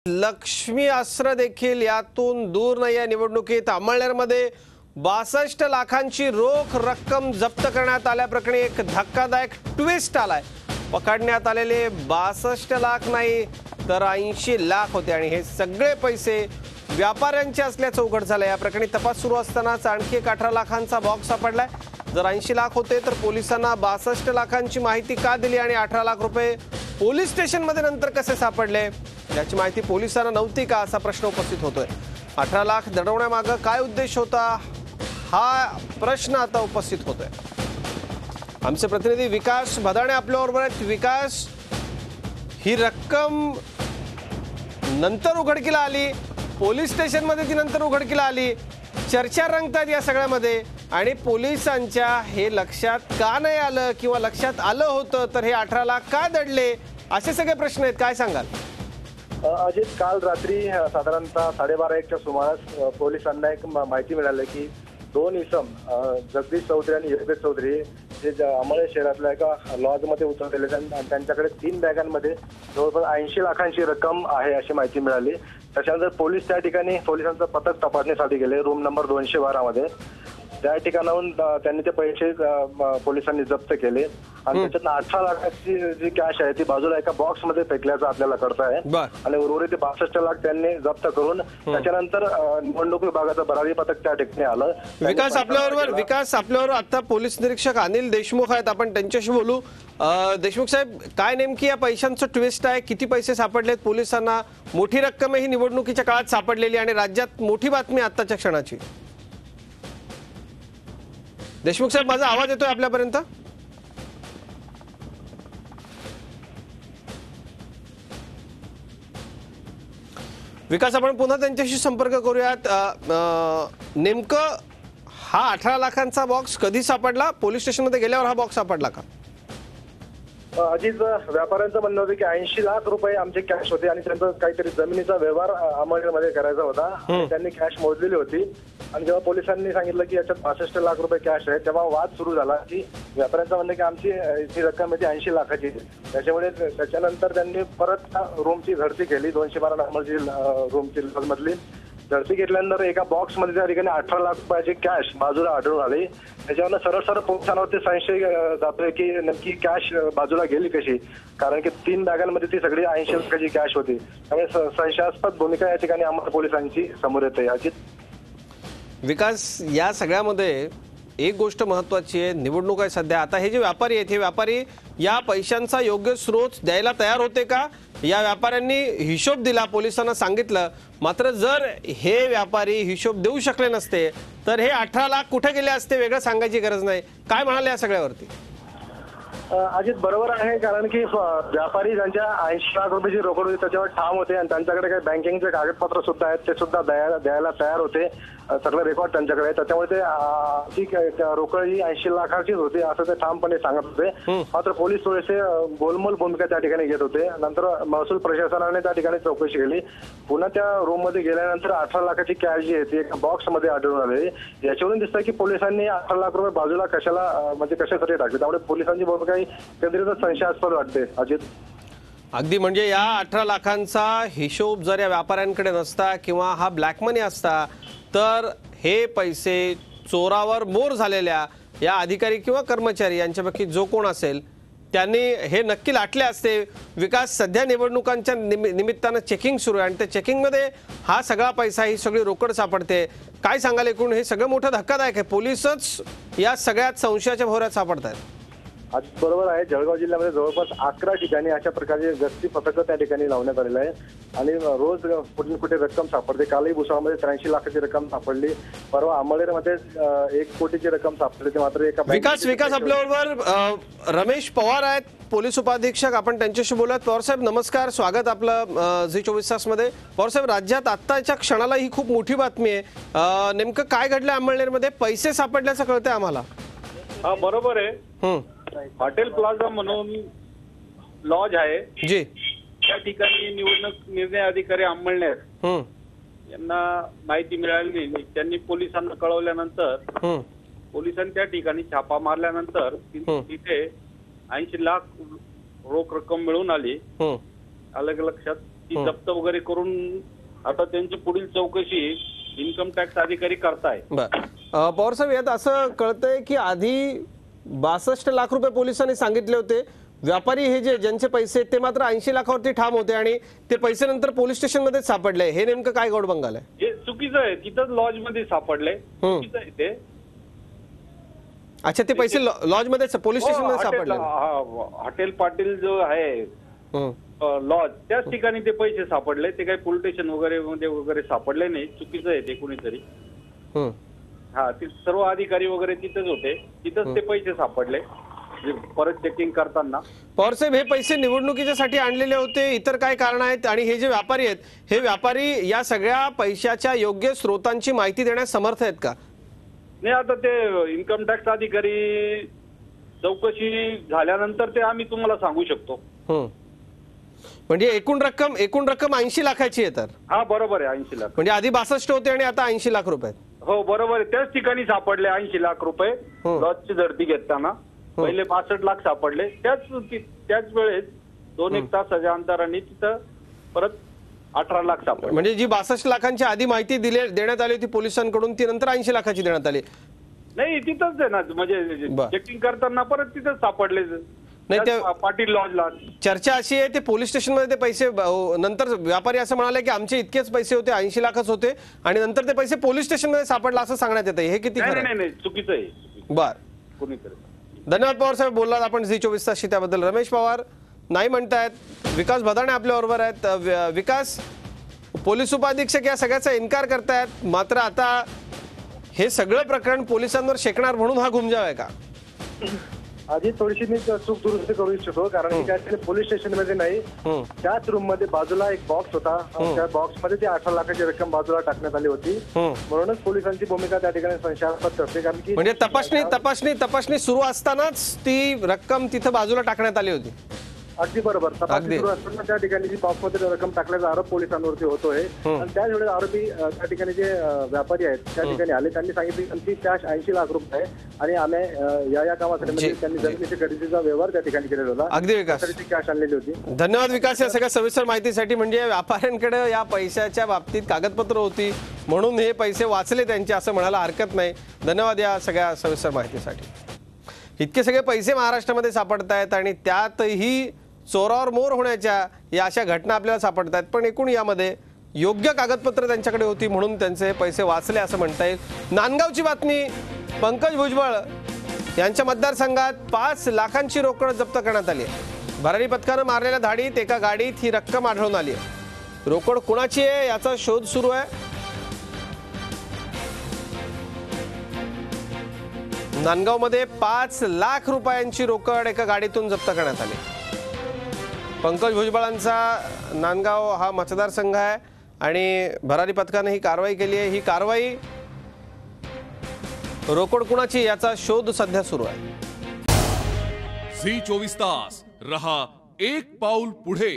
लक्ष्मी अस्त्र देखील यातून दूर नाही आहे। निवडणुकीत अमळनेरमध्ये 62 लाखांची रोख रक्कम जप्त करण्यात आल्याप्रकरणी एक धक्कादायक ट्विस्ट आलाय। पकडण्यात आलेले 62 लाख नाही तर 80 लाख होते आणि हे सगळे पैसे व्यापाऱ्यांचे असल्याचं उघड झालं। या प्रकरणी तपास सुरू असतानाच आणखी एक 18 लाखांचा बॉक्स सापडलाय। जर 80 लाख होते तर पोलिसांना 62 लाखांची माहिती का दिली आणि 18 लाख रुपये पोलीस स्टेशनमध्ये नंतर कसे सापडले याची माहिती पोलिसांना नव्हती का असा प्रश्न उपस्थित होतोय। 18 लाख दडवण्यामागे काय उद्देश होता हा प्रश्न आता उपस्थित होतोय। आमचे प्रतिनिधी विकास भदाणे आपल्याबरोबर आहेत। विकास, ही रक्कम नंतर उघडकीला आली, पोलीस स्टेशनमध्ये ती नंतर उघडकीला आली, चर्चा रंगतात या सगळ्यामध्ये आणि पोलिसांच्या हे लक्षात का नाही आलं किंवा लक्षात आलं होतं तर हे 18 लाख का दडले असे सगळे प्रश्न आहेत, काय सांगाल? अजित, काल रात्री साधारणतः 12:30 सुमारास पोलिसांना एक माहिती मिळाली की दोन इसम जगदीश चौधरी आणि योगेश चौधरी जे अमळनेर शहरातल्या एका लॉजमध्ये उतरलेले आणि त्यांच्याकडे 3 बॅगांमध्ये जवळपास 80 लाखांची रक्कम आहे अशी माहिती मिळाली। त्याच्यानंतर पोलीस त्या ठिकाणी पोलिसांचं पथक तपासणीसाठी गेले रूम नंबर 212 मध्ये। त्या ठिकाणाहून त्यांनी ते पैसे पोलिसांनी जप्त केले आणि त्याच्यात 18 लाखाची जी कॅश आहे ती बाजूला एका बॉक्स मध्ये फेकल्याचं आपल्याला कळत आहे आणि उर्वरित 62 लाख त्यांनी जप्त करून त्याच्यानंतर निवडणूक विभागाचं भरारी पथक त्या ठिकाणी आलं। विकास आपल्यावर आता पोलीस निरीक्षक अनिल देशमुख आहेत, आपण त्यांच्याशी बोलू। देशमुख साहेब, काय नेमकी या पैशांचं ट्विस्ट आहे? किती पैसे सापडलेत पोलिसांना? मोठी रक्कम ही निवडणुकीच्या काळात सापडलेली आणि राज्यात मोठी बातमी आताच्या क्षणाची। देशमुख साहेब, माझा आवाज येतोय आपल्यापर्यंत? विकास, आपण पुन्हा त्यांच्याशी संपर्क करूयात। नेमकं हा 18 लाखांचा बॉक्स कधी सापडला? पोलीस स्टेशनमध्ये गेल्यावर हा बॉक्स सापडला का? अजित, व्यापाऱ्यांचं म्हणणं होतं की 80 लाख रुपये आमचे कॅश होते आणि त्यांचा काहीतरी जमिनीचा व्यवहार अमळनेरमध्ये करायचा होता। त्यांनी कॅश मोजलेली होती आणि जेव्हा पोलिसांनी सांगितलं की याच्यात 62 लाख रुपये कॅश आहे तेव्हा वाद सुरू झाला की व्यापाऱ्यांचं म्हणणं की आमची जी रक्कम आहे ती 80 लाखाची। त्याच्यामुळे त्याच्यानंतर त्यांनी परत रूमची झडती केली, 212 नंबरची रूमची मधली झडती घेतल्यानंतर एका बॉक्स मध्ये त्या ठिकाणी 18 लाख रुपयाची कॅश बाजूला आढळून आली। त्याच्यावर सरळ पोलिसांवरती संशय जातोय की नक्की कॅश बाजूला गेली कशी, कारण की 3 बॅगांमध्ये ती सगळी 80 लाखाची कॅश होती। त्यामुळे संशयास्पद भूमिका या ठिकाणी अमळनेर पोलिसांची समोर येते। अजित, विकास, या सगळ्यामध्ये एक गोष्ट महत्त्वाची आहे, निवडणूक आहे सध्या। आता हे जे व्यापारी आहेत हे व्यापारी या पैशांचा योग्य स्रोत द्यायला तयार होते का? या व्यापाऱ्यांनी हिशोब दिला, पोलिसांना सांगितलं, मात्र जर हे व्यापारी हिशोब देऊ शकले नसते तर हे 18 लाख कुठे गेले असते वेगळं सांगायची गरज नाही। काय म्हणाले या सगळ्यावरती? अजित, बरोबर आहे, कारण की व्यापारी ज्यांच्या 80 लाख रुपयाची रोकड होती त्याच्यावर ठाम होते आणि त्यांच्याकडे काही बँकिंगचे कागदपत्र सुद्धा आहेत ते सुद्धा द्यायला तयार होते, सगळे रेकॉर्ड त्यांच्याकडे आहे। त्याच्यामुळे ते रोकड ही 80 लाखाचीच होती असं ते ठामपणे सांगत होते। मात्र पोलीस थोडेसे गोलमोल भूमिका त्या ठिकाणी घेत होते। नंतर महसूल प्रशासनाने त्या ठिकाणी चौकशी केली। पुन्हा त्या रूम मध्ये गेल्यानंतर 18 लाखाची कॅश जी आहे ती एका बॉक्स मध्ये आढळून आली। याच्यावरून दिसतं की पोलिसांनी 18 लाख रुपये बाजूला कशासाठी टाकले, त्यामुळे पोलिसांची भूमिका ही केंद्रीय संशयास्पद वाटते। अजित, अगदी म्हणजे या 18 लाखांचा हिशोब जर या व्यापाऱ्यांकडे नसता किंवा हा ब्लॅक मनी असता तर हे पैसे चोरावर मोर झालेल्या या अधिकारी किंवा कर्मचारी यांच्यापैकी जो कोण असेल त्यांनी हे नक्की लाटले असते। विकास, सध्या निवडणुकांच्या निमित्तानं चेकिंग सुरू आहे आणि त्या चेकिंगमध्ये हा सगळा पैसा, ही सगळी रोकड सापडते। काय सांगाल एकूण हे सगळं मोठं धक्कादायक आहे? पोलीसच या सगळ्यात संशयाच्या भोवऱ्यात सापडत आहेत। बरोबर आहे, जळगाव जिल्ह्यामध्ये जवळपास 11 ठिकाणी अशा प्रकारचे गस्ती पथकं त्या ठिकाणी लावण्यात आलेलं आहे आणि रोज कुठे कुठे रक्कम सापडते। कालही भुसावळमध्ये 83 लाखाची रक्कम सापडली, परवा अमळनेरमध्ये 1 कोटीची रक्कम सापडली। मात्र एका विकास आपल्याबरोबर रमेश पवार आहेत, पोलीस उपाधीक्षक, आपण त्यांच्याशी बोलत। पवार साहेब, नमस्कार, स्वागत आपलं झी 24 तासमध्ये। पवार साहेब, राज्यात आत्ताच्या क्षणाला ही खूप मोठी बातमी आहे, नेमकं काय घडलं अमळनेरमध्ये? पैसे सापडल्याचं कळतंय आम्हाला। हा, बरोबर आहे। हॉटेल प्लाझा म्हणून लॉज आहे जी, त्या ठिकाणी निवडणूक निर्णय अधिकारी अमळनेर यांना माहिती मिळाली। त्यांनी पोलिसांना कळवल्यानंतर पोलिसांनी त्या ठिकाणी छापा मारल्यानंतर तिथे 80 लाख रोख रक्कम मिळून आली। अलग लक्षात ती जप्त वगैरे करून आता त्यांची पुढील चौकशी इन्कम टॅक्स अधिकारी करताय. पवार साहेब, यात असं कळतंय की आधी 62 लाख रुपये पोलिसांनी सांगितले होते. व्यापारी हे जे ज्यांचे पैसे ते मात्र 80 लाखावरती ठाम होते आणि ते पैसे नंतर पोलीस स्टेशन मध्ये सापडले. हे नेमकं काय गौडबंगाल आहे? हे चुकीचं आहे. तिथंच लॉज मध्ये सापडले. चुकीचं आहे ते. अच्छा, ते पैसे लॉज मध्ये पोलीस स्टेशन मध्ये सापडले? हॉटेल पाटील जो आहे लॉज, त्याच ठिकाणी ते पैसे सापडले. ते काही पोलीस स्टेशन वगैरे सापडले नाही. चुकीचं आहे ते कुणीतरी. ते सर्व अधिकारी वगैरे तिथेच होते. तिथंच ते पैसे सापडले परत चेकिंग करताना. पवार साहेब, हे पैसे निवडणुकीच्यासाठी आणलेले होते, इतर काय कारण आहेत? आणि हे जे व्यापारी आहेत, हे व्यापारी या सगळ्या पैशाच्या योग्य स्रोतांची माहिती देण्यास समर्थ आहेत का? नाही, आता ते इन्कम टॅक्स अधिकारी चौकशी झाल्यानंतर ते आम्ही तुम्हाला सांगू शकतो. म्हणजे एकूण रक्कम 80 लाखाची आहे तर? हा, बरोबर आहे. 80 लाख. म्हणजे आधी 62 होते आणि आता 80 लाख रुपये? हो, बरोबर आहे. त्याच ठिकाणी सापडले 80 लाख रुपये. लॉजची झडती घेताना पहिले 62 लाख सापडले. त्याच वेळेस 2-1 तासाच्या अंतराने तिथं परत 18 लाख सापडले. म्हणजे जी 62 लाखांची आधी माहिती देण्यात आली होती पोलिसांकडून, ती नंतर 80 लाखाची देण्यात आली? नाही, तिथंच आहे ना. म्हणजे चेकिंग करताना परत तिथंच सापडले. नाही, ते पाटील लॉजला. चर्चा अशी आहे, ते पोलीस स्टेशन मध्ये ते पैसे नंतर व्यापारी असं म्हणाले की आमचे इतकेच पैसे होते, 80 लाखच होते, आणि नंतर ते पैसे पोलीस स्टेशन मध्ये सापडला असं सांगण्यात येतं. हे किती खरं? नाही, चुकीचं आहे. बर, कोणीतरी. धन्यवाद पवार साहेब, बोललात आपण झी24 तासशी, त्याबद्दल. रमेश पवार नाही म्हणतायत. विकास भदाणे आपल्या बरोबर आहेत. विकास, पोलीस उपाधीक्षक या सगळ्याचा इन्कार करतायत, मात्र आता हे सगळं प्रकरण पोलिसांवर शेकणार म्हणून हा घुमजाव आहे का? आधी थोडीशी मी चूक दुरुस्ती करू इच्छितो, कारण की काय पोलीस स्टेशन मध्ये नाही, त्याच रूम मध्ये बाजूला एक बॉक्स होता. त्या बॉक्स मध्ये ती 18 लाखाची रक्कम बाजूला टाकण्यात आली होती. म्हणूनच पोलिसांची भूमिका त्या ठिकाणी संशयास्पद ठरते. कारण की म्हणजे तपासणी सुरू असतानाच ती रक्कम तिथं बाजूला टाकण्यात आली होती? अगदी बरोबर. तपासणी सुरू असताना त्या ठिकाणी जी बॉक्समध्ये रक्कम टाकल्याचा आरोप पोलिसांवरती होतोय. आणि त्याच वेळेस आरोपी त्या ठिकाणी जे व्यापारी आहेत त्या ठिकाणी आले. त्यांनी सांगितले की कॅश 80 लाख रुपये आणि आम्ही या कामासाठी म्हणजे त्यांनी जमिनीच्या खरेदीचा व्यवहार त्या ठिकाणी केलेला होता. अगदी विकास, कॅश आणलेली होती. धन्यवाद विकास या सगळ्या सविस्तर माहितीसाठी. म्हणजे व्यापाऱ्यांकडे या पैशाच्या बाबतीत कागदपत्र होती म्हणून हे पैसे वाचले त्यांचे, असं म्हणायला हरकत नाही. धन्यवाद या सगळ्या सविस्तर माहितीसाठी. इतके सगळे पैसे महाराष्ट्रामध्ये सापडत आहेत आणि त्यातही चोरावर मोर होण्याच्या या अशा घटना आपल्याला सापडत आहेत. पण एकूण यामध्ये योग्य कागदपत्र त्यांच्याकडे होती म्हणून त्यांचे पैसे वाचले असं म्हणता येईल. नांदगावची बातमी. पंकज भुजबळ यांच्या मतदारसंघात 5 लाखांची रोकड जप्त करण्यात आली आहे. भरारी पथकानं मारलेल्या धाडीत एका गाडीत ही रक्कम आढळून आली आहे. रोकड कुणाची आहे याचा शोध सुरू आहे. नांदगावमध्ये 5 लाख रुपयांची रोकड एका गाडीतून जप्त करण्यात आली. पंकज भुजबळांचा नांदगाव हा मतदारसंघ आहे आणि भरारी पथकाने ही कारवाई केली आहे. ही कारवाई रोकड कुणाची याचा शोध सध्या सुरू आहे. झी 24 तास रहा एक पाऊल पुढे.